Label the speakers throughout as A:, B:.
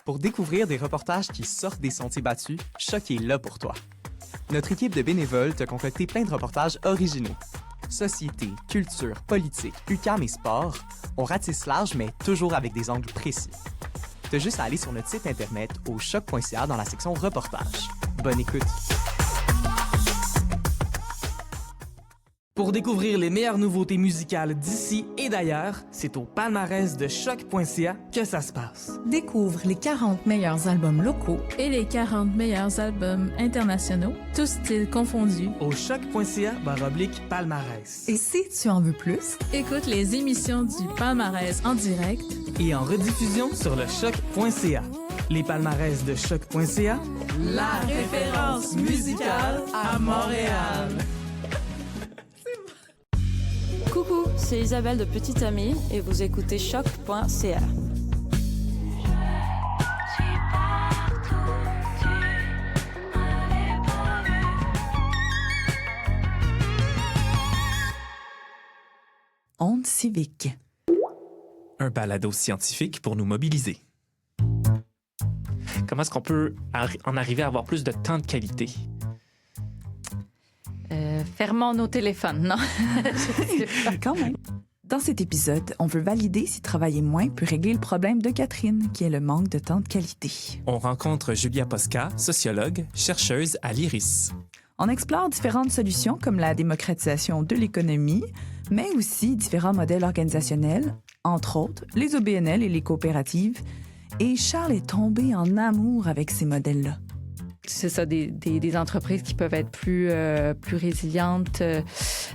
A: Pour découvrir des reportages qui sortent des sentiers battus, Choc est là pour toi. Notre équipe de bénévoles t'a concocté plein de reportages originaux. Société, culture, politique, UQAM et sport, on ratisse large mais toujours avec des angles précis. T'as juste à aller sur notre site internet au choc.ca dans la section reportages. Bonne écoute!
B: Pour découvrir les meilleures nouveautés musicales d'ici et d'ailleurs, c'est au palmarès de choc.ca que ça se passe.
C: Découvre les 40 meilleurs albums locaux
D: et les 40 meilleurs albums internationaux, tous styles confondus.
B: Au choc.ca/palmarès.
C: Et si tu en veux plus,
D: écoute les émissions du palmarès en direct
B: et en rediffusion sur le choc.ca. Les palmarès de choc.ca,
D: la référence musicale à Montréal.
E: Coucou, c'est Isabelle de Petite Amie et vous écoutez choc.ca.
C: Onde civique.
F: Un balado scientifique pour nous mobiliser. Comment est-ce qu'on peut en arriver à avoir plus de temps de qualité?
E: Fermons nos téléphones, non?
C: Quand même. Dans cet épisode, on veut valider si travailler moins peut régler le problème de Catherine, qui est le manque de temps de qualité.
F: On rencontre Julia Posca, sociologue, chercheuse à l'IRIS.
C: On explore différentes solutions comme la démocratisation de l'économie, mais aussi différents modèles organisationnels, entre autres les OBNL et les coopératives. Et Charles est tombé en amour avec ces modèles-là.
E: C'est ça, des entreprises qui peuvent être plus résilientes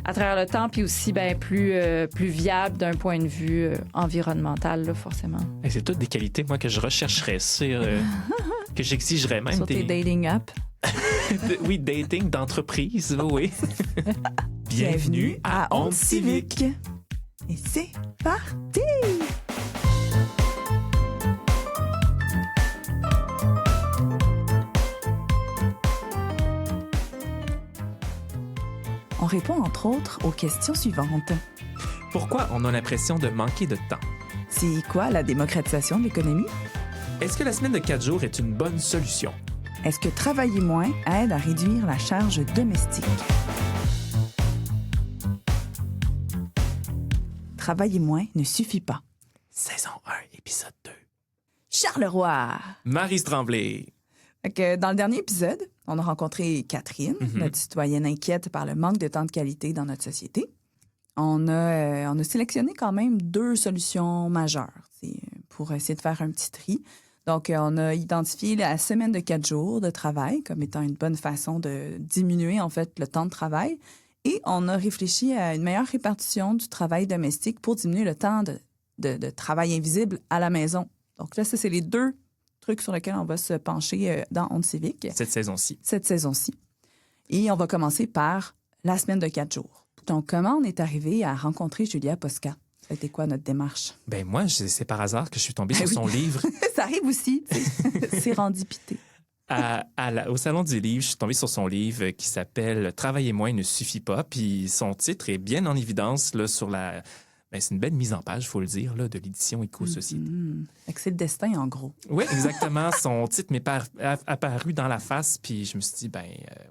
E: à travers le temps, puis aussi plus viables d'un point de vue environnemental, là, forcément.
F: Et c'est toutes des qualités, moi, que je rechercherais, que j'exigerais même.
C: Sur tes dating apps.
F: Oui, dating d'entreprise, oui.
C: Bienvenue à Onde civique. Et c'est parti! On répond entre autres aux questions suivantes.
F: Pourquoi on a l'impression de manquer de temps?
C: C'est quoi la démocratisation de l'économie?
F: Est-ce que la semaine de 4 jours est une bonne solution?
C: Est-ce que travailler moins aide à réduire la charge domestique? Travailler moins ne suffit pas.
F: Saison 1, épisode 2.
C: Charleroi!
F: Maryse Tremblay.
C: Dans le dernier épisode, on a rencontré Catherine, notre citoyenne inquiète par le manque de temps de qualité dans notre société. On a sélectionné quand même 2 solutions majeures pour essayer de faire un petit tri. Donc, on a identifié la semaine de 4 jours de travail comme étant une bonne façon de diminuer, en fait, le temps de travail. Et on a réfléchi à une meilleure répartition du travail domestique pour diminuer le temps de travail invisible à la maison. Donc là, ça, c'est les 2 trucs sur lesquels on va se pencher dans Onde civique.
F: Cette saison-ci.
C: Et on va commencer par la semaine de 4 jours. Donc, comment on est arrivé à rencontrer Julia Posca? Ça a été quoi notre démarche?
F: Moi, c'est par hasard que je suis tombé sur son livre.
C: Ça arrive aussi, sérendipité.
F: Au Salon du livre, je suis tombé sur son livre qui s'appelle « Travailler moins ne suffit pas ». Puis son titre est bien en évidence là, sur la... c'est une belle mise en page, il faut le dire, là, de l'édition Éco-Société.
C: C'est le destin, en gros.
F: Oui, exactement. Son titre m'est apparu dans la face, puis je me suis dit,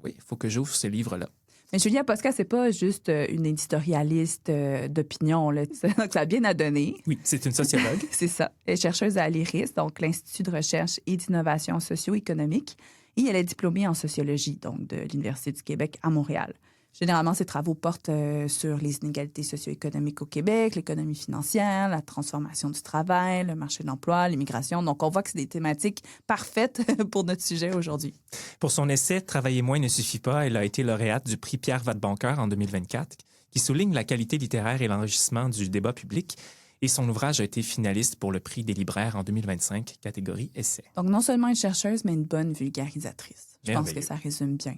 F: oui, il faut que j'ouvre ce livre-là.
C: Mais Julia Posca, c'est pas juste une éditorialiste d'opinion, là. Donc, ça a bien à donner.
F: Oui, c'est une sociologue.
C: C'est ça. Elle est chercheuse à l'IRIS, donc l'Institut de recherche et d'innovation socio-économique. Et elle est diplômée en sociologie, donc de l'Université du Québec à Montréal. Généralement, ses travaux portent sur les inégalités socio-économiques au Québec, l'économie financière, la transformation du travail, le marché de l'emploi, l'immigration. Donc, on voit que c'est des thématiques parfaites pour notre sujet aujourd'hui.
F: Pour son essai « Travailler moins ne suffit pas », elle a été lauréate du prix Pierre Vadeboncoeur en 2024, qui souligne la qualité littéraire et l'enrichissement du débat public. Et son ouvrage a été finaliste pour le prix des libraires en 2025, catégorie essai.
C: Donc, non seulement une chercheuse, mais une bonne vulgarisatrice. Je pense que ça résume bien.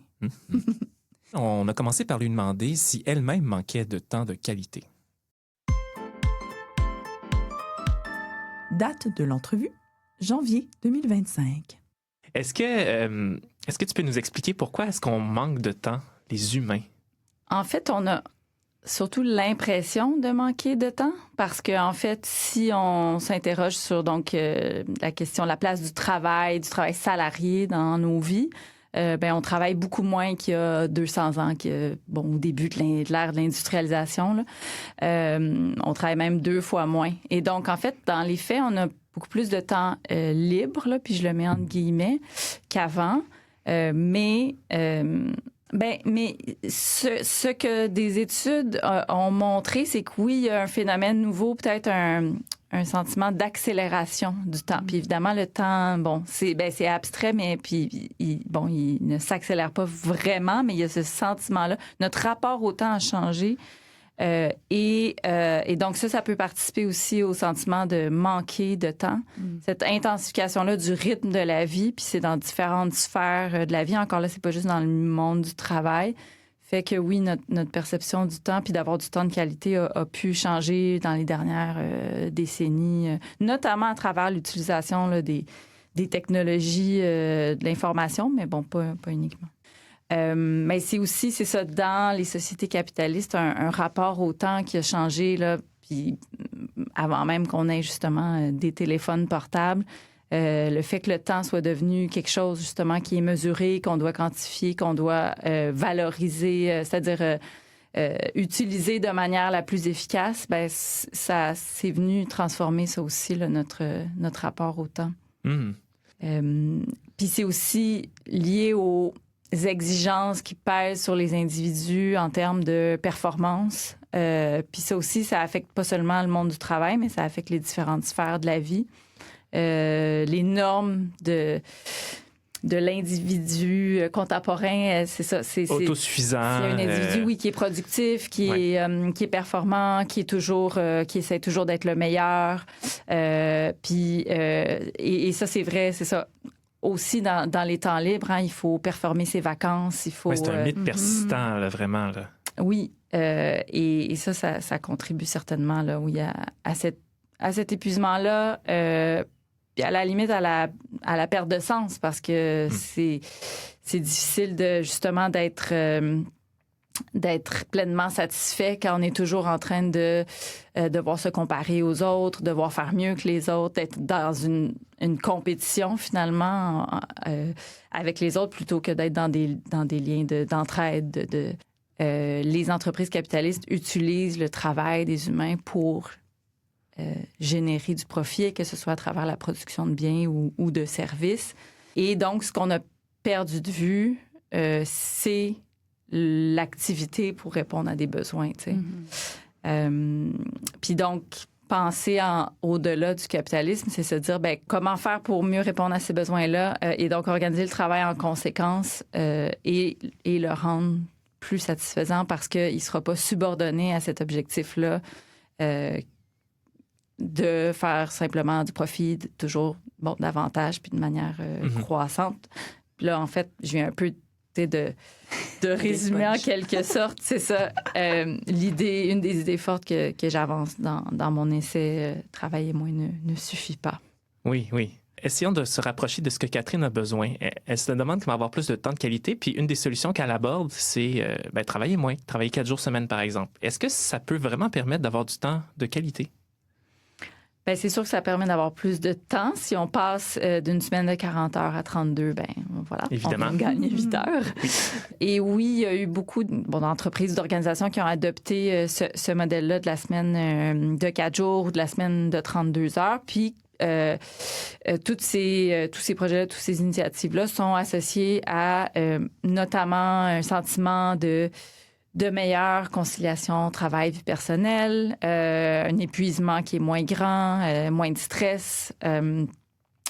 F: On a commencé par lui demander si elle-même manquait de temps de qualité.
C: Date de l'entrevue, janvier 2025.
F: Est-ce que tu peux nous expliquer pourquoi est-ce qu'on manque de temps, les humains?
E: En fait, on a surtout l'impression de manquer de temps parce que en fait, si on s'interroge sur donc la question de la place du travail salarié dans nos vies, on travaille beaucoup moins qu'il y a 200 ans, au début de l'ère de l'industrialisation. Là. On travaille même 2 fois moins. Et donc, en fait, dans les faits, on a beaucoup plus de temps libre, là, puis je le mets entre guillemets, qu'avant. Mais ce que des études ont montré, c'est que oui, il y a un phénomène nouveau, peut-être un sentiment d'accélération du temps. Puis évidemment, le temps, c'est abstrait, mais puis il ne s'accélère pas vraiment, mais il y a ce sentiment-là. Notre rapport au temps a changé. Et donc ça peut participer aussi au sentiment de manquer de temps. Cette intensification-là du rythme de la vie, puis c'est dans différentes sphères de la vie. Encore là, c'est pas juste dans le monde du travail. Fait que oui, notre perception du temps, puis d'avoir du temps de qualité a pu changer dans les dernières décennies, notamment à travers l'utilisation là, des technologies de l'information, mais bon, pas uniquement. Mais c'est ça, dans les sociétés capitalistes, un rapport au temps qui a changé, là, puis avant même qu'on ait justement des téléphones portables, le fait que le temps soit devenu quelque chose justement qui est mesuré, qu'on doit quantifier, qu'on doit valoriser, c'est-à-dire utiliser de manière la plus efficace, ça c'est venu transformer ça aussi, là, notre rapport au temps. Puis c'est aussi lié aux exigences qui pèsent sur les individus en termes de performance. Puis ça aussi, ça affecte pas seulement le monde du travail, mais ça affecte les différentes sphères de la vie. Les normes de l'individu contemporain, c'est ça. C'est
F: autosuffisant.
E: C'est un individu, oui, qui est productif, qui est performant, qui essaie toujours d'être le meilleur. Puis et ça, c'est vrai, c'est ça. Aussi, dans les temps libres, il faut performer ses vacances. Il faut,
F: c'est un mythe persistant, là, vraiment. Là.
E: Oui, et ça contribue certainement là, oui, à cet épuisement-là. Puis à la limite, à la perte de sens, parce que c'est difficile justement d'être pleinement satisfait quand on est toujours en train de devoir se comparer aux autres, devoir faire mieux que les autres, d'être dans une compétition finalement avec les autres plutôt que d'être dans des liens d'entraide. Les entreprises capitalistes utilisent le travail des humains pour générer du profit, que ce soit à travers la production de biens ou de services. Et donc, ce qu'on a perdu de vue, c'est l'activité pour répondre à des besoins. Tu sais. Puis donc, penser au-delà du capitalisme, c'est se dire comment faire pour mieux répondre à ces besoins-là et donc organiser le travail en conséquence et le rendre plus satisfaisant parce qu'il ne sera pas subordonné à cet objectif-là de faire simplement du profit, toujours davantage puis de manière croissante. Puis là, en fait, je viens un peu de résumer en quelque sorte, c'est ça, une des idées fortes que j'avance dans mon essai « Travailler moins ne suffit pas ».
F: Oui. Essayons de se rapprocher de ce que Catherine a besoin. Elle se demande comment avoir plus de temps de qualité, puis une des solutions qu'elle aborde, c'est travailler moins, travailler 4 jours semaine, par exemple. Est-ce que ça peut vraiment permettre d'avoir du temps de qualité?
E: C'est sûr que ça permet d'avoir plus de temps. Si on passe d'une semaine de 40 heures à 32, voilà,
F: évidemment.
E: On gagne 8 heures. Oui. Et oui, il y a eu beaucoup d'entreprises, d'organisations qui ont adopté ce modèle-là de la semaine de 4 jours ou de la semaine de 32 heures. Puis, tous ces projets-là, toutes ces initiatives-là sont associées à notamment un sentiment de meilleure conciliation travail-vie personnelle, un épuisement qui est moins grand, moins de stress,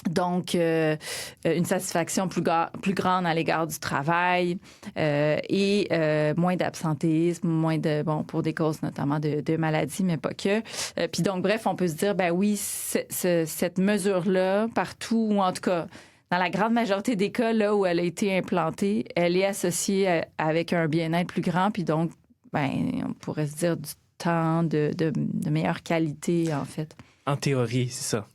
E: donc une satisfaction plus grande à l'égard du travail et moins d'absentéisme, moins de, pour des causes notamment de maladies, mais pas que. Puis donc, bref, on peut se dire, oui, cette mesure-là, partout, ou en tout cas, dans la grande majorité des cas, là où elle a été implantée, elle est associée avec un bien-être plus grand, puis donc, on pourrait se dire du temps de meilleure qualité, en fait.
F: En théorie, c'est ça.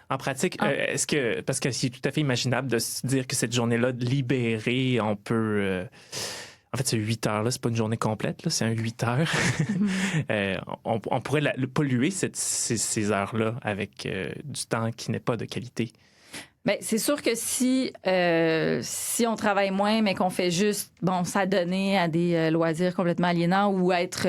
F: En pratique, parce que c'est tout à fait imaginable de se dire que cette journée-là libérée, on peut En fait, ce 8 heures-là, c'est pas une journée complète, là, c'est un 8 heures. On pourrait polluer ces heures-là avec du temps qui n'est pas de qualité.
E: Bien, c'est sûr que si on travaille moins, mais qu'on fait juste, s'adonner à des loisirs complètement aliénants ou être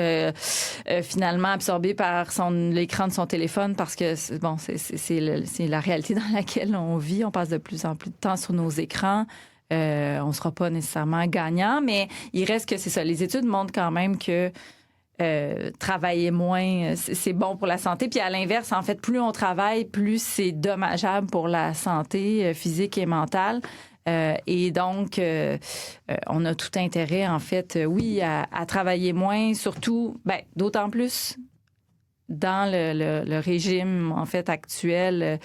E: finalement absorbé par l'écran de son téléphone parce que, c'est la réalité dans laquelle on vit. On passe de plus en plus de temps sur nos écrans. On ne sera pas nécessairement gagnant, mais il reste que c'est ça. Les études montrent quand même que travailler moins, c'est bon pour la santé. Puis à l'inverse, en fait, plus on travaille, plus c'est dommageable pour la santé physique et mentale. Et donc, on a tout intérêt, en fait, à travailler moins, surtout, d'autant plus dans le régime, en fait, actuel.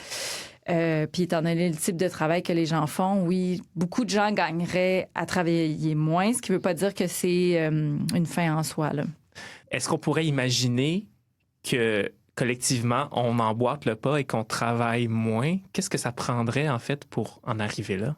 E: Puis étant donné le type de travail que les gens font, beaucoup de gens gagneraient à travailler moins, ce qui ne veut pas dire que c'est une fin en soi, là.
F: Est-ce qu'on pourrait imaginer que collectivement, on emboîte le pas et qu'on travaille moins? Qu'est-ce que ça prendrait, en fait, pour en arriver là?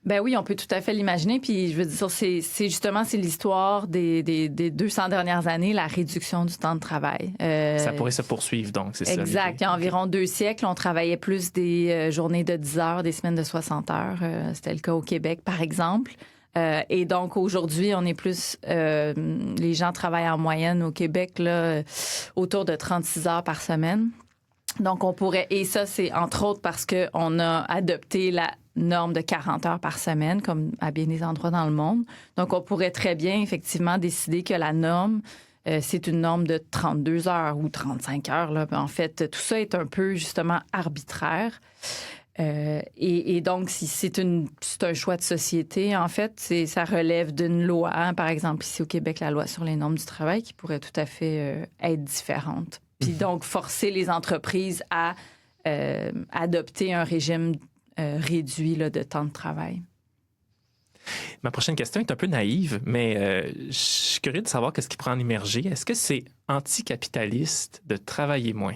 E: Ben oui, on peut tout à fait l'imaginer. Puis je veux dire, c'est l'histoire des 200 dernières années, la réduction du temps de travail.
F: Ça pourrait se poursuivre, donc, c'est ça.
E: Exact. Il y a environ 2 siècles, on travaillait plus des journées de 10 heures, des semaines de 60 heures. C'était le cas au Québec, par exemple. Et donc, aujourd'hui, on est plus... les gens travaillent en moyenne au Québec là, autour de 36 heures par semaine. Donc, on pourrait... Et ça, c'est entre autres parce qu'on a adopté la norme de 40 heures par semaine, comme à bien des endroits dans le monde. Donc, on pourrait très bien, effectivement, décider que la norme, c'est une norme de 32 heures ou 35 heures. Là. En fait, tout ça est un peu, justement, arbitraire. Et donc, si c'est un choix de société, en fait, ça relève d'une loi. Par exemple, ici au Québec, la loi sur les normes du travail qui pourrait tout à fait être différente. Puis donc, forcer les entreprises à adopter un régime réduit là, de temps de travail.
F: Ma prochaine question est un peu naïve, mais je suis curieux de savoir qu'est-ce qui pourrait en émerger. Est-ce que c'est anticapitaliste de travailler moins?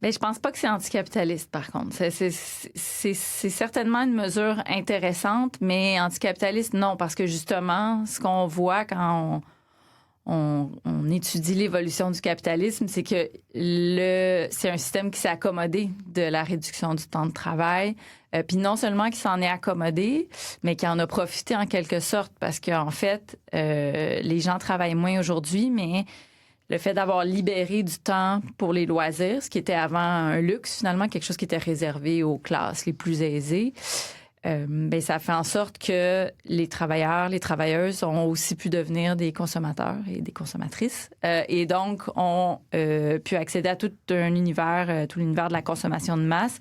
E: Bien, je pense pas que c'est anticapitaliste, par contre. C'est certainement une mesure intéressante, mais anticapitaliste, non, parce que justement, ce qu'on voit quand on étudie l'évolution du capitalisme, c'est que c'est un système qui s'est accommodé de la réduction du temps de travail. Puis non seulement qui s'en est accommodé, mais qui en a profité en quelque sorte, parce qu'en fait, les gens travaillent moins aujourd'hui, mais le fait d'avoir libéré du temps pour les loisirs, ce qui était avant un luxe, finalement, quelque chose qui était réservé aux classes les plus aisées, ça fait en sorte que les travailleurs, les travailleuses ont aussi pu devenir des consommateurs et des consommatrices et donc ont pu accéder à tout l'univers de la consommation de masse.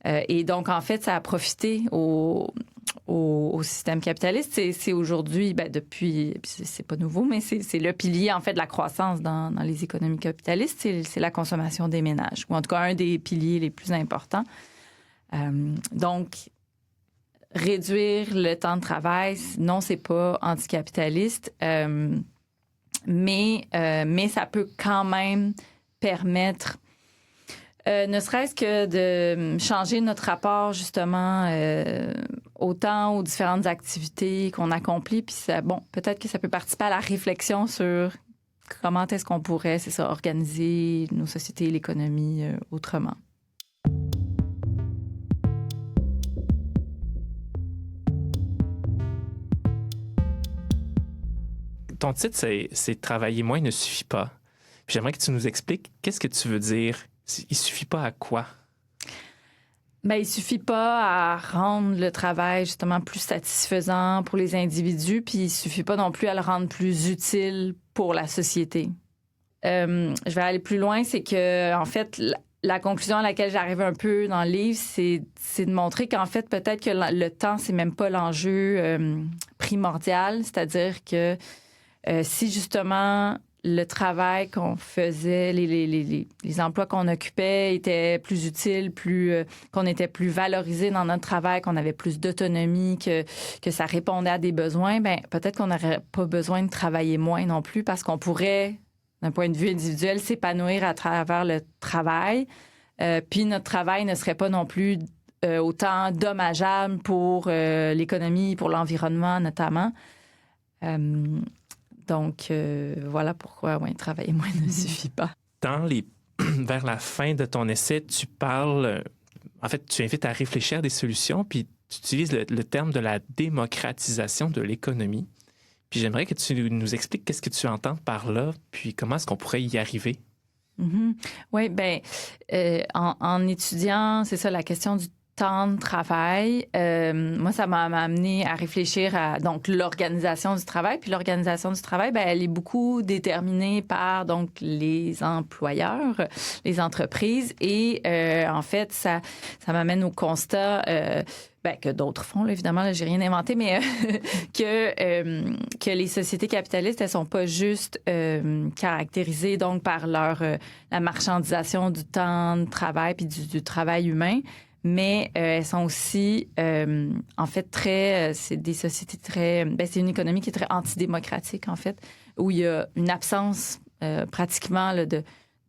E: Et donc, en fait, ça a profité au système capitaliste. C'est aujourd'hui, depuis, c'est pas nouveau, mais c'est le pilier, en fait, de la croissance dans les économies capitalistes. C'est la consommation des ménages, ou en tout cas un des piliers les plus importants. Donc, réduire le temps de travail, non, c'est pas anticapitaliste, mais ça peut quand même permettre ne serait-ce que de changer notre rapport, justement, au temps, aux différentes activités qu'on accomplit. Puis, peut-être que ça peut participer à la réflexion sur comment est-ce qu'on pourrait, organiser nos sociétés et l'économie autrement.
F: Ton titre, c'est « Travailler moins ne suffit pas ». Puis j'aimerais que tu nous expliques qu'est-ce que tu veux dire. Il suffit pas à quoi?
E: Bien, il suffit pas à rendre le travail justement plus satisfaisant pour les individus, puis il suffit pas non plus à le rendre plus utile pour la société. Je vais aller plus loin, c'est que en fait, la conclusion à laquelle j'arrive un peu dans le livre, c'est de montrer qu'en fait, peut-être que le temps, c'est même pas l'enjeu primordial, c'est-à-dire que si justement le travail qu'on faisait, les emplois qu'on occupait étaient plus utiles, qu'on était plus valorisé dans notre travail, qu'on avait plus d'autonomie, que ça répondait à des besoins, peut-être qu'on n'aurait pas besoin de travailler moins non plus parce qu'on pourrait, d'un point de vue individuel, s'épanouir à travers le travail. Puis notre travail ne serait pas non plus autant dommageable pour l'économie, pour l'environnement notamment. Donc, voilà pourquoi travailler moins ne suffit pas.
F: Vers la fin de ton essai, tu parles... En fait, tu invites à réfléchir à des solutions, puis tu utilises le terme de la démocratisation de l'économie. Puis j'aimerais que tu nous expliques qu'est-ce que tu entends par là, puis comment est-ce qu'on pourrait y arriver.
E: Mm-hmm. Oui, bien, en étudiant, c'est ça, la question du temps de travail, moi, ça m'a amené à réfléchir à donc l'organisation du travail. Puis l'organisation du travail, bien, elle est beaucoup déterminée par donc les employeurs, les entreprises. Et en fait, ça m'amène au constat que d'autres font, là, évidemment, là, j'ai rien inventé, mais que les sociétés capitalistes, elles sont pas juste caractérisées donc par la marchandisation du temps de travail puis du travail humain, mais elles sont aussi, en fait, c'est des sociétés très... c'est une économie qui est très antidémocratique, en fait, où il y a une absence pratiquement là, de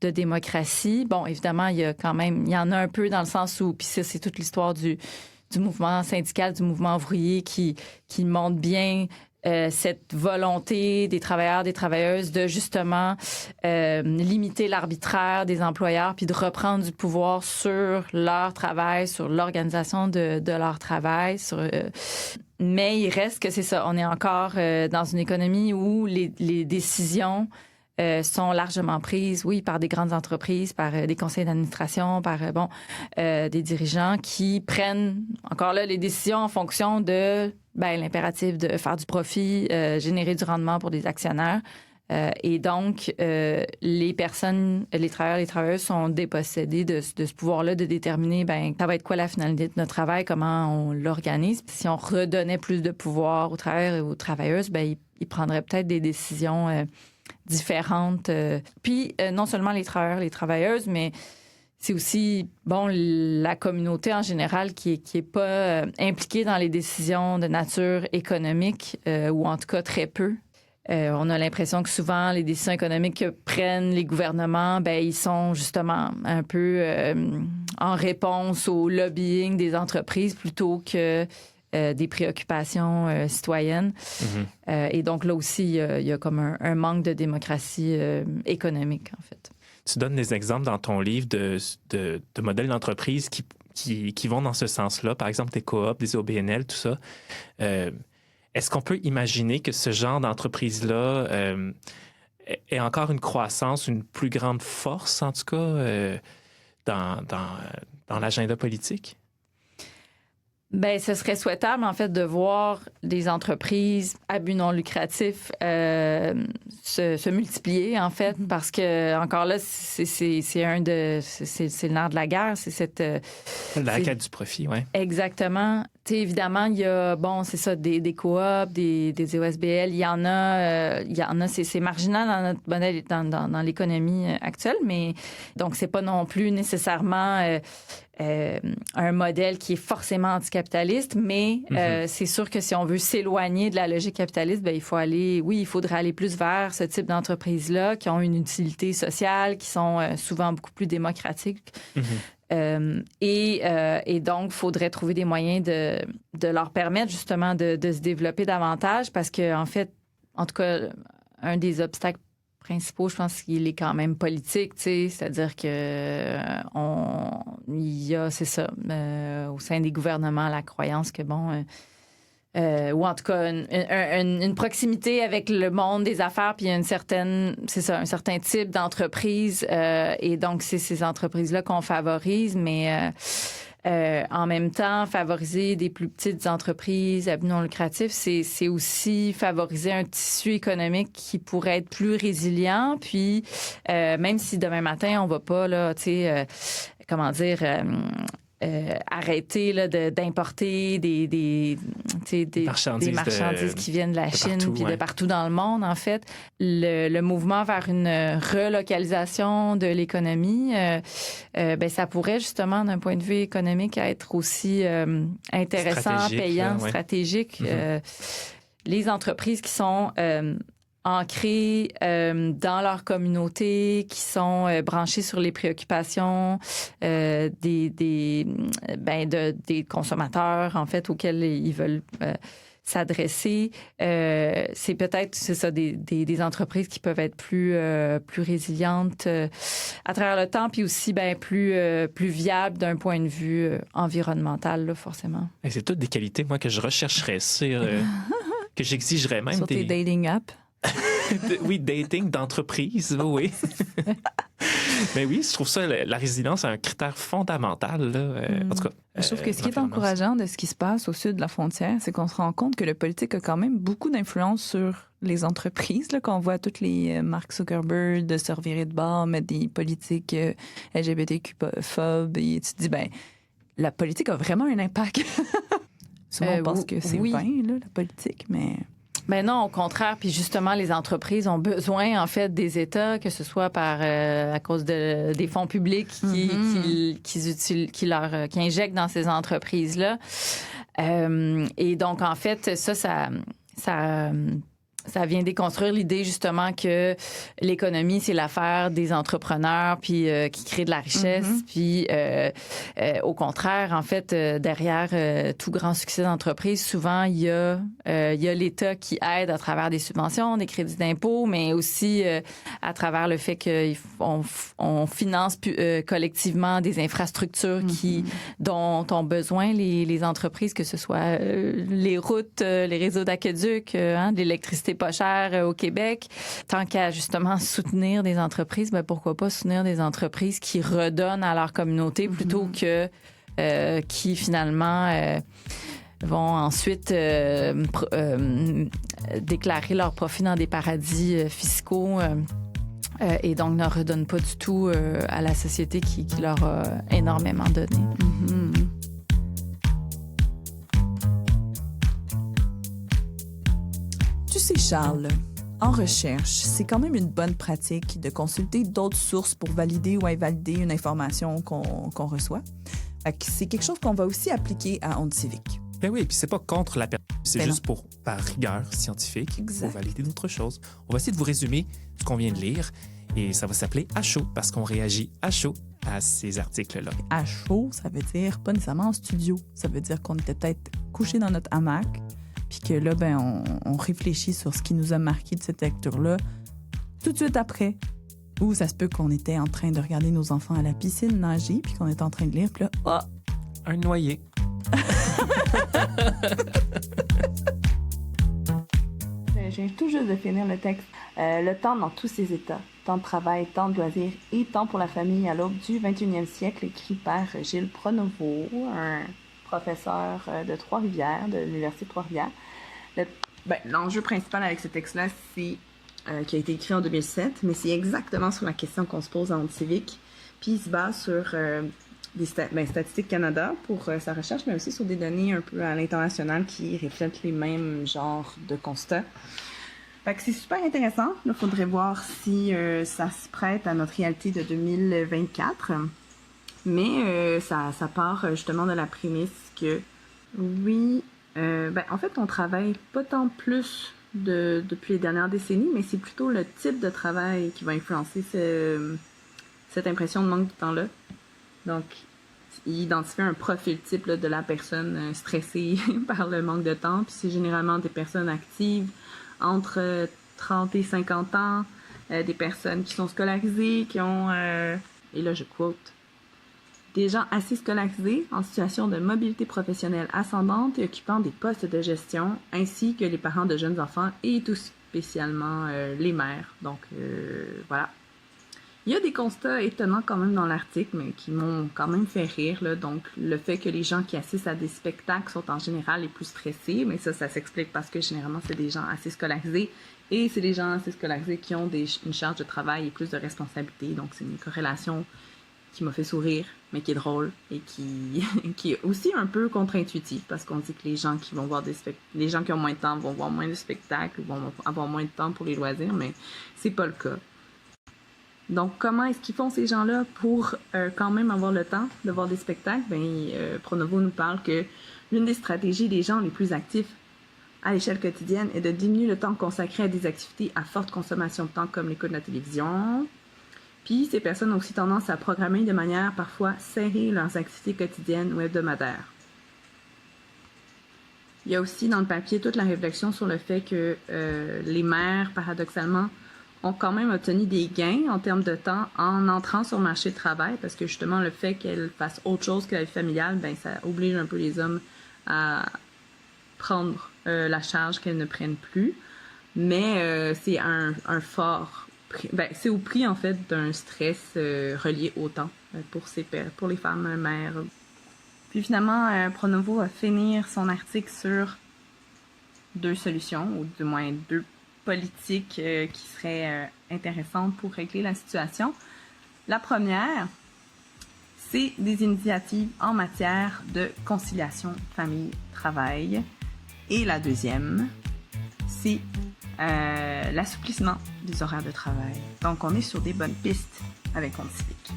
E: démocratie. Bon, évidemment, il y en a un peu dans le sens où, puis ça, c'est toute l'histoire du mouvement syndical, du mouvement ouvrier qui montre bien cette volonté des travailleurs, des travailleuses de justement limiter l'arbitraire des employeurs puis de reprendre du pouvoir sur leur travail, sur l'organisation de leur travail. Mais il reste que c'est ça. On est encore dans une économie où les décisions sont largement prises, oui, par des grandes entreprises, par des conseils d'administration, par des dirigeants qui prennent encore là les décisions en fonction de l'impératif de faire du profit, générer du rendement pour des actionnaires. Et donc, les personnes, les travailleurs, les travailleuses sont dépossédés de ce pouvoir-là de déterminer ça va être quoi la finalité de notre travail, comment on l'organise. Si on redonnait plus de pouvoir aux travailleurs et aux travailleuses, ils prendraient peut-être des décisions différentes. Puis, non seulement les travailleurs, les travailleuses, mais c'est aussi, la communauté en général qui est pas impliquée dans les décisions de nature économique, ou en tout cas très peu. On a l'impression que souvent, les décisions économiques que prennent les gouvernements, ils sont justement un peu en réponse au lobbying des entreprises plutôt que des préoccupations citoyennes. Mm-hmm. Et donc, là aussi, il y a comme un manque de démocratie économique, en fait.
F: Tu donnes des exemples dans ton livre de modèles d'entreprise qui vont dans ce sens-là. Par exemple, des coops, des OBNL, tout ça. Est-ce qu'on peut imaginer que ce genre d'entreprise-là ait encore une croissance, une plus grande force, en tout cas, dans l'agenda politique?
E: Ce serait souhaitable, en fait, de voir des entreprises à but non lucratif se multiplier, en fait, parce que, encore là, c'est le nerf de la guerre, c'est cette...
F: la quête du profit, oui.
E: Exactement. Tu sais, évidemment, il y a, c'est ça, des coops, des OSBL, il y en a, c'est marginal dans notre modèle, dans l'économie actuelle, mais donc, c'est pas non plus nécessairement... un modèle qui est forcément anticapitaliste, mais c'est sûr que si on veut s'éloigner de la logique capitaliste, il faudrait aller plus vers ce type d'entreprises-là qui ont une utilité sociale, qui sont souvent beaucoup plus démocratiques. Et donc, il faudrait trouver des moyens de leur permettre justement de se développer davantage parce que, en fait, en tout cas, un des obstacles principaux, je pense qu'il est quand même politique, tu sais, c'est-à-dire que il y a, c'est ça, au sein des gouvernements, la croyance que, ou en tout cas, une proximité avec le monde des affaires, puis un certain type d'entreprise, et donc, c'est ces entreprises-là qu'on favorise, mais... en même temps, favoriser des plus petites entreprises à but non lucratif, c'est aussi favoriser un tissu économique qui pourrait être plus résilient. Puis, même si demain matin, on va pas, là, tu sais, arrêter là, d'importer des marchandises qui viennent de la Chine puis de partout dans le monde, en fait. Le mouvement vers une relocalisation de l'économie, ça pourrait justement, d'un point de vue économique, être aussi intéressant, payant, stratégique. Les entreprises qui sont... ancrés dans leur communauté, qui sont branchés sur les préoccupations des consommateurs, en fait, auxquels ils veulent s'adresser. C'est peut-être, c'est ça, des entreprises qui peuvent être plus résilientes à travers le temps, puis aussi plus viables d'un point de vue environnemental, là, forcément.
F: Et c'est toutes des qualités, moi, que je rechercherais sur... que j'exigerais même.
C: Sur tes dating apps.
F: Oui, dating d'entreprise, oui. Mais oui, je trouve ça, la résilience, un critère fondamental. Là. En tout cas,
C: je trouve que ce qui est encourageant de ce qui se passe au sud de la frontière, c'est qu'on se rend compte que le politique a quand même beaucoup d'influence sur les entreprises, là, quand on voit toutes les Mark Zuckerberg de se revirer de bord, mettre des politiques LGBTQ-phobes, et tu te dis, la politique a vraiment un impact. Souvent, on pense que c'est vain, là, la politique, mais...
E: Ben non, au contraire. Puis justement, les entreprises ont besoin, en fait, des États, que ce soit à cause des fonds publics qui injectent dans ces entreprises-là. Et donc, en fait, ça vient déconstruire l'idée, justement, que l'économie, c'est l'affaire des entrepreneurs puis qui créent de la richesse. Puis, au contraire, en fait, derrière tout grand succès d'entreprise, souvent, il y a l'État qui aide à travers des subventions, des crédits d'impôt, mais aussi à travers le fait qu'on finance collectivement des infrastructures dont ont besoin les entreprises, que ce soit les routes, les réseaux d'aqueduc, de l'électricité pas cher au Québec. Tant qu'à justement soutenir des entreprises, pourquoi pas soutenir des entreprises qui redonnent à leur communauté plutôt que qui finalement vont ensuite déclarer leurs profits dans des paradis fiscaux et donc ne redonnent pas du tout à la société qui leur a énormément donné.
C: Tu sais, Charles, en recherche, c'est quand même une bonne pratique de consulter d'autres sources pour valider ou invalider une information qu'on reçoit. C'est quelque chose qu'on va aussi appliquer à Onde civique.
F: Ben oui, puis c'est pas contre la personne, c'est juste par rigueur scientifique,
C: exact,
F: pour valider d'autres choses. On va essayer de vous résumer ce qu'on vient de lire et ça va s'appeler à chaud parce qu'on réagit à chaud à ces articles-là.
C: À chaud, ça veut dire pas nécessairement en studio. Ça veut dire qu'on était peut-être couché dans notre hamac, puis que là, on réfléchit sur ce qui nous a marqué de cette lecture-là tout de suite après. Ou ça se peut qu'on était en train de regarder nos enfants à la piscine nager, puis qu'on était en train de lire, puis là,
F: un noyé.
G: Je viens tout juste de finir le texte. Le temps dans tous ses états. Temps de travail, temps de loisirs et temps pour la famille à l'aube du 21e siècle, écrit par Gilles Pronovo, un professeur de Trois-Rivières, de l'Université de Trois-Rivières. L'enjeu principal avec ce texte-là, c'est qui a été écrit en 2007, mais c'est exactement sur la question qu'on se pose en Onde civique. Puis il se base sur Statistique Canada pour sa recherche, mais aussi sur des données un peu à l'international qui reflètent les mêmes genres de constats. Fait que c'est super intéressant. Il faudrait voir si ça se prête à notre réalité de 2024. Mais ça part justement de la prémisse que oui, en fait, on travaille pas tant plus depuis les dernières décennies, mais c'est plutôt le type de travail qui va influencer cette impression de manque de temps-là. Donc, il identifie un profil type là, de la personne stressée par le manque de temps. Puis c'est généralement des personnes actives entre 30 et 50 ans, des personnes qui sont scolarisées, qui ont, et là je quote, des gens assez scolarisés en situation de mobilité professionnelle ascendante et occupant des postes de gestion, ainsi que les parents de jeunes enfants et tout spécialement les mères. Donc, voilà. Il y a des constats étonnants quand même dans l'article, mais qui m'ont quand même fait rire, là. Donc, le fait que les gens qui assistent à des spectacles sont en général les plus stressés, mais ça s'explique parce que généralement, c'est des gens assez scolarisés et c'est des gens assez scolarisés qui ont une charge de travail et plus de responsabilités. Donc, c'est une corrélation qui m'a fait sourire, mais qui est drôle et qui est aussi un peu contre-intuitive parce qu'on dit que les gens qui vont voir les gens qui ont moins de temps vont voir moins de spectacles ou vont avoir moins de temps pour les loisirs, mais c'est pas le cas. Donc, comment est-ce qu'ils font ces gens-là pour quand même avoir le temps de voir des spectacles? Pronovo nous parle que l'une des stratégies des gens les plus actifs à l'échelle quotidienne est de diminuer le temps consacré à des activités à forte consommation de temps comme l'écoute de la télévision. Puis, ces personnes ont aussi tendance à programmer de manière parfois serrée leurs activités quotidiennes ou hebdomadaires. Il Il y a aussi dans le papier toute la réflexion sur le fait que les mères, paradoxalement, ont quand même obtenu des gains en termes de temps en entrant sur le marché du travail, parce que justement, le fait qu'elles fassent autre chose que la vie familiale, ben ça oblige un peu les hommes à prendre la charge qu'elles ne prennent plus. Mais c'est un fort prix. Ben, c'est au prix, en fait, d'un stress relié au temps pour les femmes mères. Puis finalement, Pronovo va finir son article sur 2 solutions, ou du moins 2 politiques qui seraient intéressantes pour régler la situation. La première, c'est des initiatives en matière de conciliation famille-travail. Et la deuxième, c'est l'assouplissement des horaires de travail. Donc, on est sur des bonnes pistes avec Onde Civique.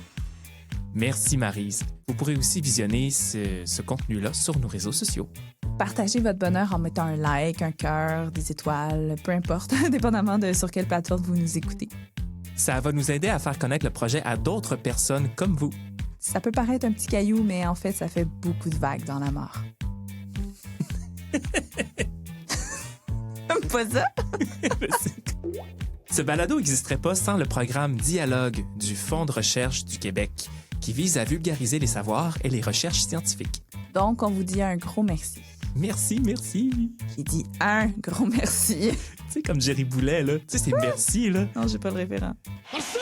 F: Merci Maryse. Vous pourrez aussi visionner ce contenu-là sur nos réseaux sociaux.
C: Partagez votre bonheur en mettant un like, un cœur, des étoiles, peu importe, dépendamment de sur quelle plateforme vous nous écoutez.
F: Ça va nous aider à faire connaître le projet à d'autres personnes comme vous.
C: Ça peut paraître un petit caillou, mais en fait, ça fait beaucoup de vagues dans la mare. Pas ça?
F: Ce balado n'existerait pas sans le programme Dialogue du Fonds de recherche du Québec, qui vise à vulgariser les savoirs et les recherches scientifiques.
C: Donc, on vous dit un gros merci.
F: Merci.
C: Qui dit un gros merci.
F: Tu sais, comme Jerry Boulet, là. Tu sais, c'est merci, là.
C: Non, j'ai pas le référent.
H: Merci,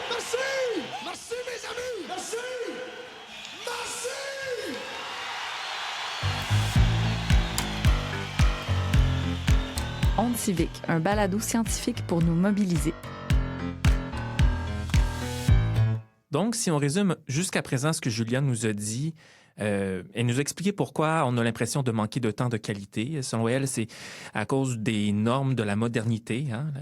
H: mes amis! Merci!
E: Onde Civique, un balado scientifique pour nous mobiliser.
F: Donc, si on résume jusqu'à présent ce que Juliane nous a dit, elle nous a expliqué pourquoi on a l'impression de manquer de temps de qualité. Selon elle, c'est à cause des normes de la modernité. Hein?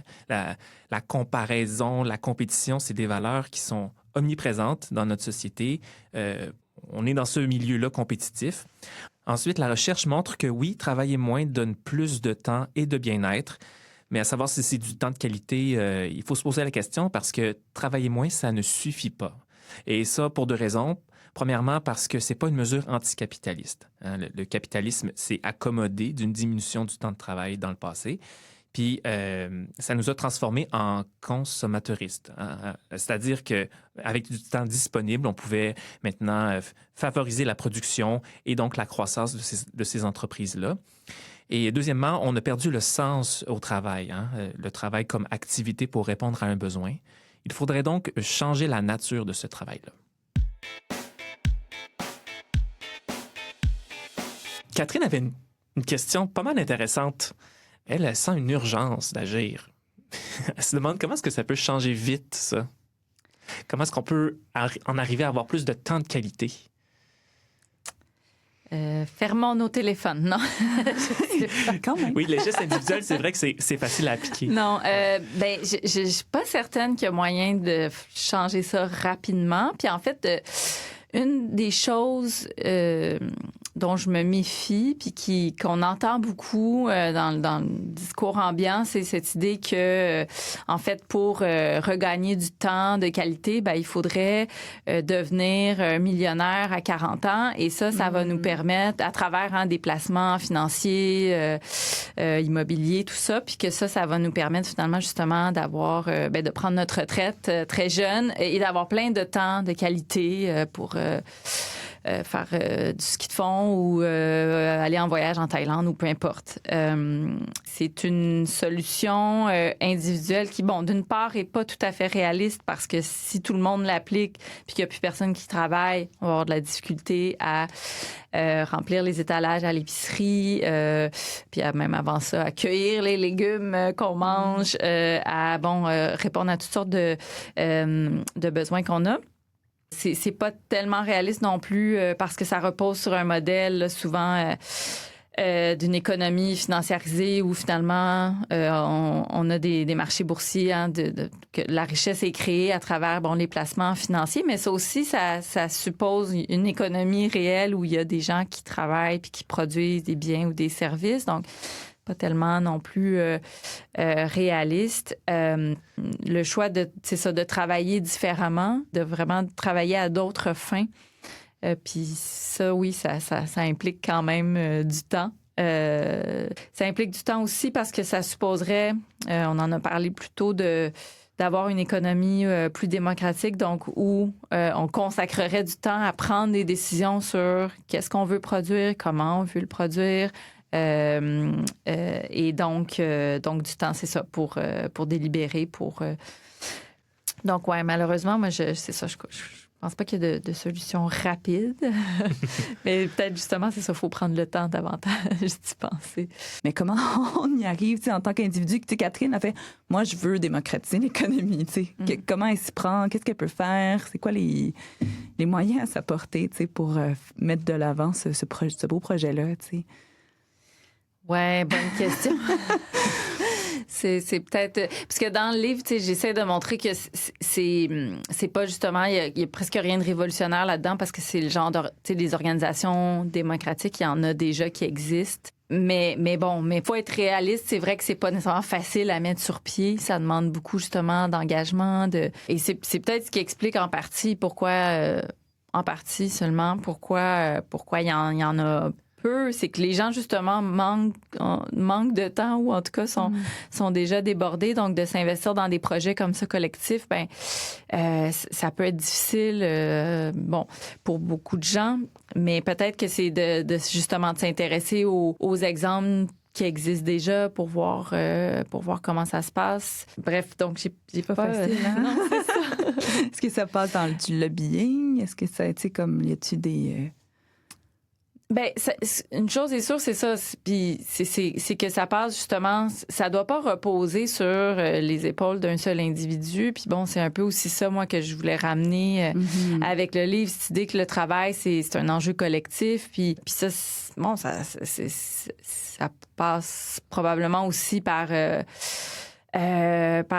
F: La comparaison, la compétition, c'est des valeurs qui sont omniprésentes dans notre société. On est dans ce milieu-là compétitif. Ensuite, la recherche montre que oui, travailler moins donne plus de temps et de bien-être. Mais à savoir si c'est du temps de qualité, il faut se poser la question parce que travailler moins, ça ne suffit pas. Et ça, pour 2 raisons. Premièrement, parce que c'est pas une mesure anticapitaliste. Hein? Le capitalisme s'est accommodé d'une diminution du temps de travail dans le passé. Puis, ça nous a transformés en consommateuristes. Hein? C'est-à-dire qu'avec du temps disponible, on pouvait maintenant favoriser la production et donc la croissance de ces entreprises-là. Et deuxièmement, on a perdu le sens au travail, hein? Le travail comme activité pour répondre à un besoin. Il faudrait donc changer la nature de ce travail-là. Catherine avait une question pas mal intéressante. Elle sent une urgence d'agir. Elle se demande comment est-ce que ça peut changer vite, ça? Comment est-ce qu'on peut en arriver à avoir plus de temps de qualité?
E: Fermons nos téléphones, non?
C: Quand même.
F: Oui, les gestes individuels, c'est vrai que c'est facile à appliquer.
E: Non, je suis pas certaine qu'il y a moyen de changer ça rapidement. Puis en fait, une des choses dont je me méfie, puis qu'on entend beaucoup dans le discours ambiant, c'est cette idée que, en fait, pour regagner du temps de qualité, ben, il faudrait devenir millionnaire à 40 ans. Et ça va nous permettre, à travers des placements financiers, immobiliers, tout ça, puis que ça va nous permettre finalement justement d'avoir, de prendre notre retraite très jeune et d'avoir plein de temps de qualité pour faire du ski de fond ou aller en voyage en Thaïlande ou peu importe. C'est une solution individuelle qui, bon, d'une part, est pas tout à fait réaliste parce que si tout le monde l'applique puis qu'il n'y a plus personne qui travaille, on va avoir de la difficulté à remplir les étalages à l'épicerie, puis même avant ça, à cueillir les légumes qu'on mange, à répondre à toutes sortes de besoins qu'on a. C'est pas tellement réaliste non plus parce que ça repose sur un modèle là, souvent d'une économie financiarisée où finalement on a des marchés boursiers, hein, que la richesse est créée à travers les placements financiers, mais ça aussi ça suppose une économie réelle où il y a des gens qui travaillent puis qui produisent des biens ou des services. Donc pas tellement non plus réaliste. Le choix de travailler différemment, de vraiment travailler à d'autres fins. Puis ça, oui, ça implique quand même du temps. Ça implique du temps aussi parce que ça supposerait, on en a parlé plus tôt, d'avoir une économie plus démocratique, donc où on consacrerait du temps à prendre des décisions sur qu'est-ce qu'on veut produire, comment on veut le produire. Et donc du temps, c'est ça, pour délibérer, Donc, ouais, malheureusement, moi, c'est ça, je pense pas qu'il y ait de solution rapide. Mais peut-être, justement, c'est ça, il faut prendre le temps davantage d'y penser.
C: Mais comment on y arrive, tu sais, en tant qu'individu? Tu sais, Catherine a fait, moi, je veux démocratiser l'économie, tu sais. Comment elle s'y prend? Qu'est-ce qu'elle peut faire? C'est quoi les moyens à sa portée, tu sais, pour mettre de l'avant ce beau projet-là, tu sais?
E: Ouais, bonne question. C'est peut-être... Parce que dans le livre, tu sais, j'essaie de montrer que c'est pas justement... Il y a presque rien de révolutionnaire là-dedans parce que c'est le genre de... Tu sais, des organisations démocratiques, il y en a déjà qui existent. Mais faut être réaliste. C'est vrai que c'est pas nécessairement facile à mettre sur pied. Ça demande beaucoup, justement, d'engagement. Et c'est peut-être ce qui explique en partie pourquoi... en partie seulement, pourquoi il y en a... c'est que les gens, justement, manquent de temps ou, en tout cas, sont déjà débordés. Donc, de s'investir dans des projets comme ça, collectifs, ça peut être difficile, pour beaucoup de gens. Mais peut-être que c'est justement de s'intéresser aux exemples qui existent déjà pour voir comment ça se passe. Bref, donc, j'ai pas
C: facile, hein?
E: Non, c'est ça.
C: Est-ce que ça passe dans du lobbying? Est-ce que ça, tu sais, comme, y a-tu des...
E: Une chose est sûre, c'est ça. Puis c'est que ça passe justement, ça doit pas reposer sur les épaules d'un seul individu. Puis bon, c'est un peu aussi ça, moi, que je voulais ramener avec le livre, cette idée que le travail, c'est un enjeu collectif. Puis ça, ça passe probablement aussi par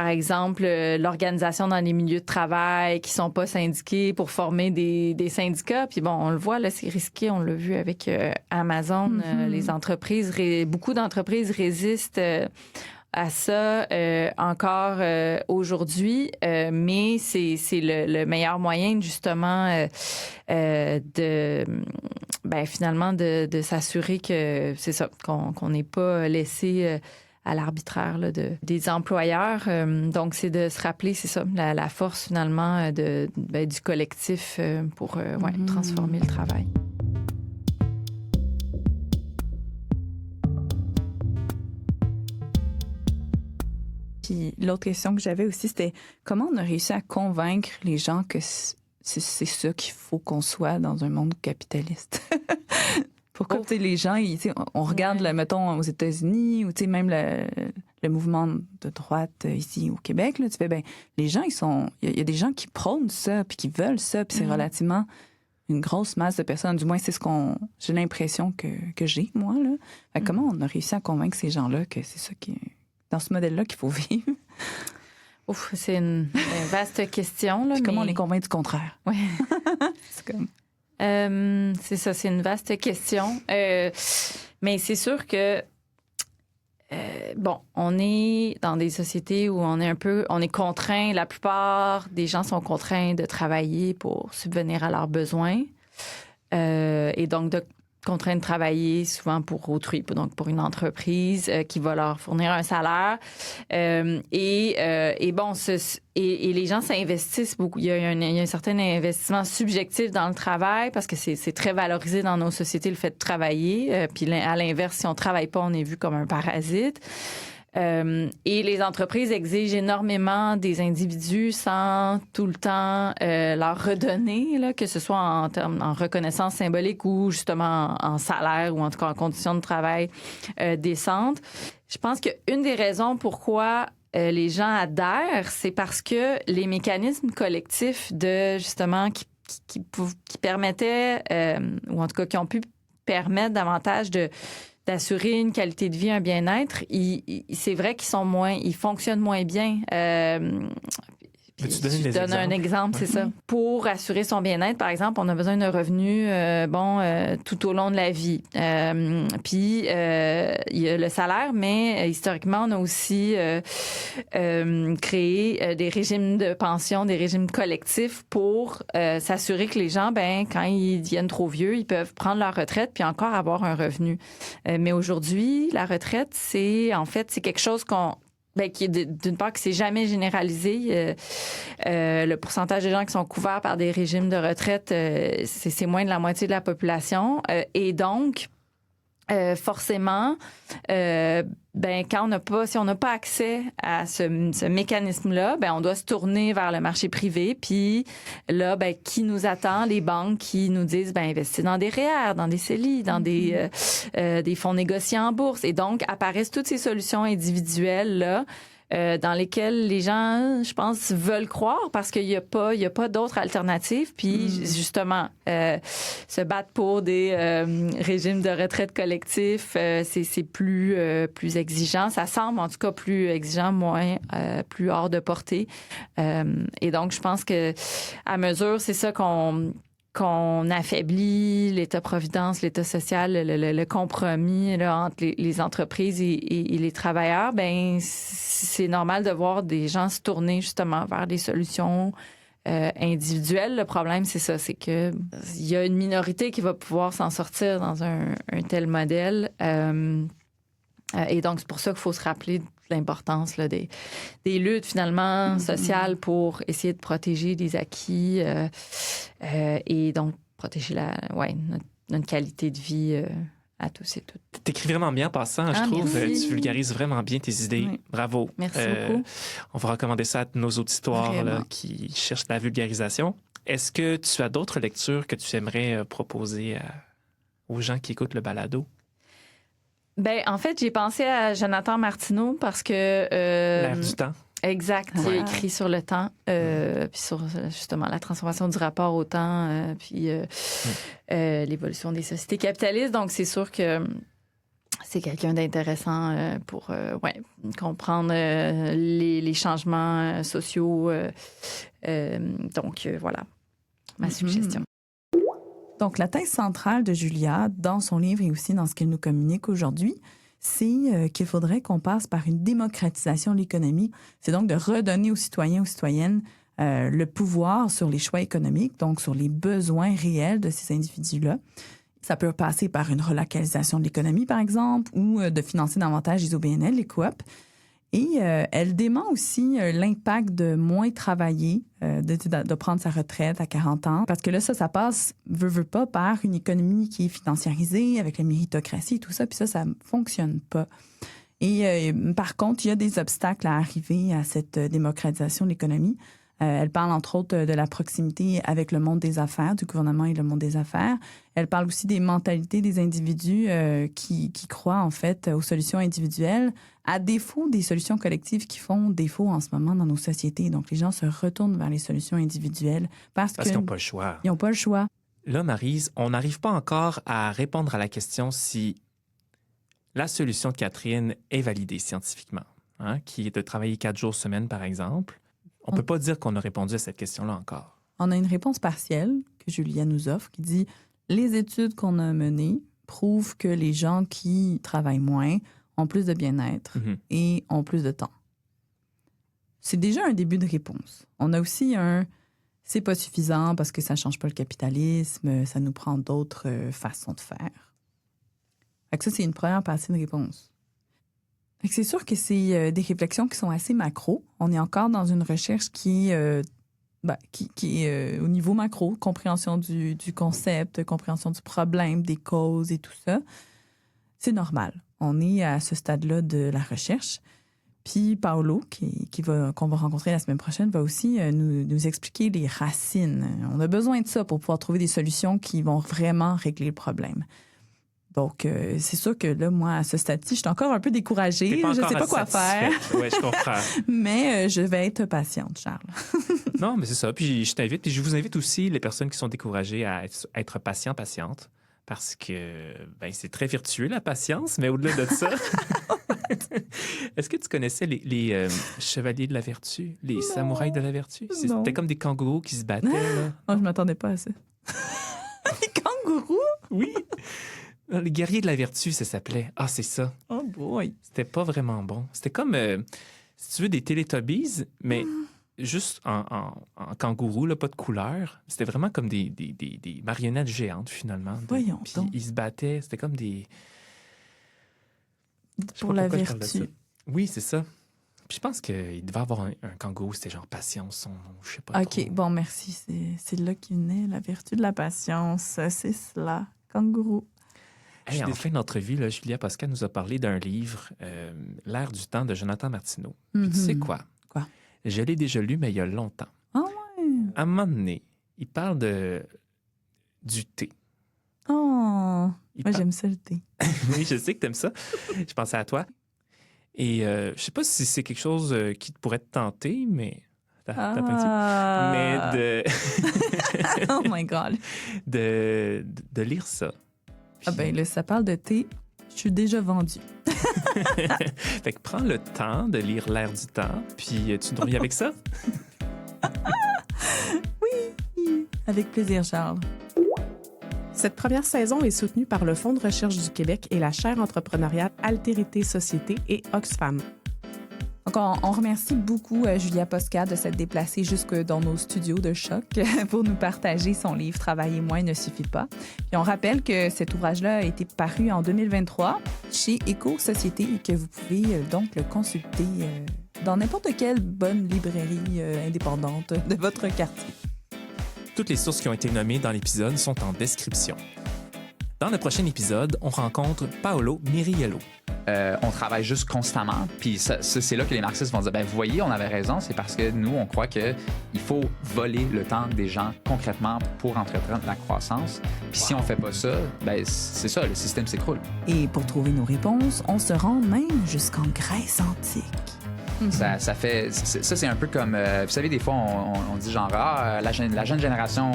E: exemple, l'organisation dans les milieux de travail qui sont pas syndiqués pour former des syndicats. Puis bon, on le voit, là, c'est risqué. On l'a vu avec Amazon. Les entreprises, beaucoup d'entreprises résistent à ça encore aujourd'hui. Mais c'est le meilleur moyen, justement, finalement, de s'assurer que c'est ça, qu'on n'est pas laissé... à l'arbitraire là, des employeurs. Donc, c'est de se rappeler, c'est ça, la force finalement du collectif pour transformer le travail.
C: Puis l'autre question que j'avais aussi, c'était comment on a réussi à convaincre les gens que c'est ça qu'il faut qu'on soit dans un monde capitaliste? Pourquoi les gens, on regarde, mettons, aux États-Unis ou même le mouvement de droite ici au Québec, là, tu fais, les gens, il y a des gens qui prônent ça puis qui veulent ça, puis c'est relativement une grosse masse de personnes. Du moins, c'est j'ai l'impression que j'ai, moi. Là. Fait, comment on a réussi à convaincre ces gens-là que c'est ça dans ce modèle-là qu'il faut vivre?
E: Ouf, c'est une vaste question. Là,
C: comment on les convainc du contraire?
E: Oui.
C: C'est comme...
E: c'est ça, c'est une vaste question. Mais c'est sûr que, on est dans des sociétés où on est contraint, la plupart des gens sont contraints de travailler pour subvenir à leurs besoins. Et donc, contraints de travailler souvent pour autrui, donc pour une entreprise qui va leur fournir un salaire. Et les gens s'investissent beaucoup. Il y a un certain investissement subjectif dans le travail parce que c'est très valorisé dans nos sociétés le fait de travailler. Puis à l'inverse, si on travaille pas, on est vu comme un parasite. Et les entreprises exigent énormément des individus sans tout le temps leur redonner, là, que ce soit en reconnaissance symbolique ou justement en salaire ou en tout cas en conditions de travail décentes. Je pense qu'une des raisons pourquoi les gens adhèrent, c'est parce que les mécanismes collectifs de justement qui permettaient ou en tout cas qui ont pu permettre davantage d'assurer une qualité de vie, un bien-être, c'est vrai qu'ils fonctionnent moins bien. Puis
F: Peux-tu donner
E: Je
F: des
E: donne un exemple, c'est ça. Pour assurer son bien-être, par exemple, on a besoin d'un revenu tout au long de la vie. Puis, il y a le salaire, mais historiquement, on a aussi créé des régimes de pension, des régimes collectifs pour s'assurer que les gens, quand ils deviennent trop vieux, ils peuvent prendre leur retraite puis encore avoir un revenu. Mais aujourd'hui, la retraite, c'est quelque chose qui est d'une part, qui s'est jamais généralisé. Le pourcentage de gens qui sont couverts par des régimes de retraite, c'est moins de la moitié de la population. Et donc, forcément, si on n'a pas accès à ce mécanisme-là, on doit se tourner vers le marché privé. Puis là, qui nous attend? Les banques qui nous disent, investissez dans des REER, dans des CELI, dans des fonds négociés en bourse. Et donc, apparaissent toutes ces solutions individuelles-là dans lesquelles les gens, je pense, veulent croire parce qu'il n'y a pas d'autres alternatives. Puis, justement, se battre pour des régimes de retraite collectifs, c'est plus exigeant. Ça semble, en tout cas, plus exigeant, plus hors de portée. Et donc, je pense que à mesure, c'est ça qu'on affaiblit l'État-providence, l'État social, le compromis là, entre les entreprises et les travailleurs, c'est normal de voir des gens se tourner justement vers des solutions individuelles. Le problème, c'est ça, c'est que il y a une minorité qui va pouvoir s'en sortir dans un tel modèle. Et donc, c'est pour ça qu'il faut se rappeler de l'importance là, des luttes, finalement, sociales pour essayer de protéger les acquis et donc protéger notre qualité de vie à tous et toutes.
F: T'écris vraiment bien en passant, je trouve.
E: Merci.
F: Tu vulgarises vraiment bien tes idées.
E: Oui.
F: Bravo.
E: Merci beaucoup.
F: On va recommander ça à nos auditoires là, qui cherchent la vulgarisation. Est-ce que tu as d'autres lectures que tu aimerais proposer aux gens qui écoutent le balado?
E: En fait, j'ai pensé à Jonathan Martineau parce que...
F: L'ère du temps.
E: Exact. Il a écrit sur le temps, puis sur justement la transformation du rapport au temps, puis l'évolution des sociétés capitalistes. Donc, c'est sûr que c'est quelqu'un d'intéressant pour comprendre les changements sociaux. Donc, voilà ma suggestion.
C: Donc, la thèse centrale de Julia, dans son livre et aussi dans ce qu'elle nous communique aujourd'hui, c'est qu'il faudrait qu'on passe par une démocratisation de l'économie. C'est donc de redonner aux citoyens, aux citoyennes, le pouvoir sur les choix économiques, donc sur les besoins réels de ces individus-là. Ça peut passer par une relocalisation de l'économie, par exemple, ou de financer davantage les OBNL, les coops. Et elle dément aussi l'impact de moins travailler, de prendre sa retraite à 40 ans. Parce que là, ça passe, veut pas, par une économie qui est financiarisée, avec la méritocratie et tout ça. Puis ça ne fonctionne pas. Et par contre, il y a des obstacles à arriver à cette démocratisation de l'économie. Elle parle, entre autres, de la proximité avec le monde des affaires, du gouvernement et le monde des affaires. Elle parle aussi des mentalités des individus qui croient, en fait, aux solutions individuelles, à défaut des solutions collectives qui font défaut en ce moment dans nos sociétés. Donc, les gens se retournent vers les solutions individuelles parce
F: qu'ils n'ont pas le choix.
C: Ils n'ont pas le choix.
F: Là, Maryse, on n'arrive pas encore à répondre à la question si la solution de Catherine est validée scientifiquement, qui est de travailler 4 jours semaine, par exemple. On ne peut pas dire qu'on a répondu à cette question-là encore.
C: On a une réponse partielle que Julia nous offre qui dit « Les études qu'on a menées prouvent que les gens qui travaillent moins ont plus de bien-être et ont plus de temps. » C'est déjà un début de réponse. On a aussi un « C'est pas suffisant parce que ça change pas le capitalisme, ça nous prend d'autres façons de faire. » Fait que ça, c'est une première partie de réponse. C'est sûr que c'est des réflexions qui sont assez macro. On est encore dans une recherche qui est au niveau macro, compréhension du concept, compréhension du problème, des causes et tout ça. C'est normal. On est à ce stade-là de la recherche. Puis Paolo, qu'on va rencontrer la semaine prochaine, va aussi nous expliquer les racines. On a besoin de ça pour pouvoir trouver des solutions qui vont vraiment régler le problème. Donc, c'est sûr que là, moi, à ce stade-ci, je suis encore un peu découragée. Je ne sais pas quoi faire.
F: Oui, je comprends.
C: Mais je vais être patiente, Charles.
F: Non, mais c'est ça. Puis je t'invite, puis je vous invite aussi, les personnes qui sont découragées, à être patientes. parce que c'est très vertueux, la patience, mais au-delà de ça, est-ce que tu connaissais les chevaliers de la vertu, les samouraïs de la vertu?
C: Non.
F: C'était comme des kangourous qui se battaient. Là.
C: Oh, je m'attendais pas à ça. Les kangourous?
F: Oui! Les guerriers de la vertu, ça s'appelait. Ah, c'est ça.
C: Oh boy!
F: C'était pas vraiment bon. C'était comme, si tu veux, des Teletubbies, mais juste en kangourou, là, pas de couleur. C'était vraiment comme des marionnettes géantes, finalement.
C: Voyons
F: Puis
C: donc.
F: ils se battaient. C'était comme des... Je sais
C: Pour
F: pas
C: la
F: pourquoi je parle de
C: vertu.
F: ça. Oui, c'est ça. Puis je pense qu'il devait avoir un kangourou, c'était genre patience, son nom, je sais pas
C: OK,
F: trop.
C: bon, merci. C'est là qu'il naît la vertu de la patience. C'est cela. Kangourou.
F: Hey, en fin d'entrevue, là, Julia Posca nous a parlé d'un livre, L'ère du temps de Jonathan Martineau. Puis tu sais quoi?
C: Quoi?
F: Je l'ai déjà lu, mais il y a longtemps.
C: Ah ouais?
F: À un moment donné, il parle du thé.
C: Oh!
F: Il
C: Moi,
F: parle-
C: j'aime ça, le thé.
F: Oui, je sais que t'aimes ça. Je pensais à toi. Et je sais pas si c'est quelque chose qui pourrait te tenter, mais... T'as pas dit? Mais
C: Oh my God!
F: de lire ça.
C: Ah ben là, ça parle de thé. Je suis déjà vendue.
F: Fait que prends le temps de lire L'ère du temps, puis tu nous reviens avec ça?
C: Avec plaisir, Charles.
H: Cette première saison est soutenue par le Fonds de recherche du Québec et la chaire entrepreneuriale Altérité Société et Oxfam.
C: Donc, on remercie beaucoup Julia Posca de s'être déplacée jusque dans nos studios de Choc pour nous partager son livre « Travailler moins ne suffit pas ». Puis on rappelle que cet ouvrage-là a été paru en 2023 chez Éco-Société et que vous pouvez donc le consulter dans n'importe quelle bonne librairie indépendante de votre quartier.
F: Toutes les sources qui ont été nommées dans l'épisode sont en description. Dans le prochain épisode, on rencontre Paolo Miriello.
I: On travaille juste constamment. Puis c'est là que les marxistes vont dire, vous voyez, on avait raison, c'est parce que nous, on croit qu'il faut voler le temps des gens concrètement pour entreprendre la croissance. Puis si on fait pas ça, c'est ça, le système s'écroule.
C: Et pour trouver nos réponses, on se rend même jusqu'en Grèce antique.
I: Ça fait... Ça, c'est un peu comme... vous savez, des fois, on dit genre, la jeune génération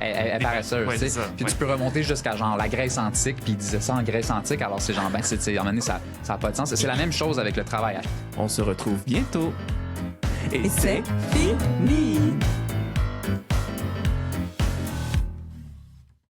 I: est paresseuse.
F: Ouais,
I: tu sais.
F: c'est ça,
I: Puis
F: ouais.
I: tu peux remonter jusqu'à genre la Grèce antique, puis ils disaient ça en Grèce antique, alors c'est genre, à un moment donné, ça n'a pas de sens. C'est la même chose avec le travail.
F: On se retrouve bientôt.
C: Et c'est fini!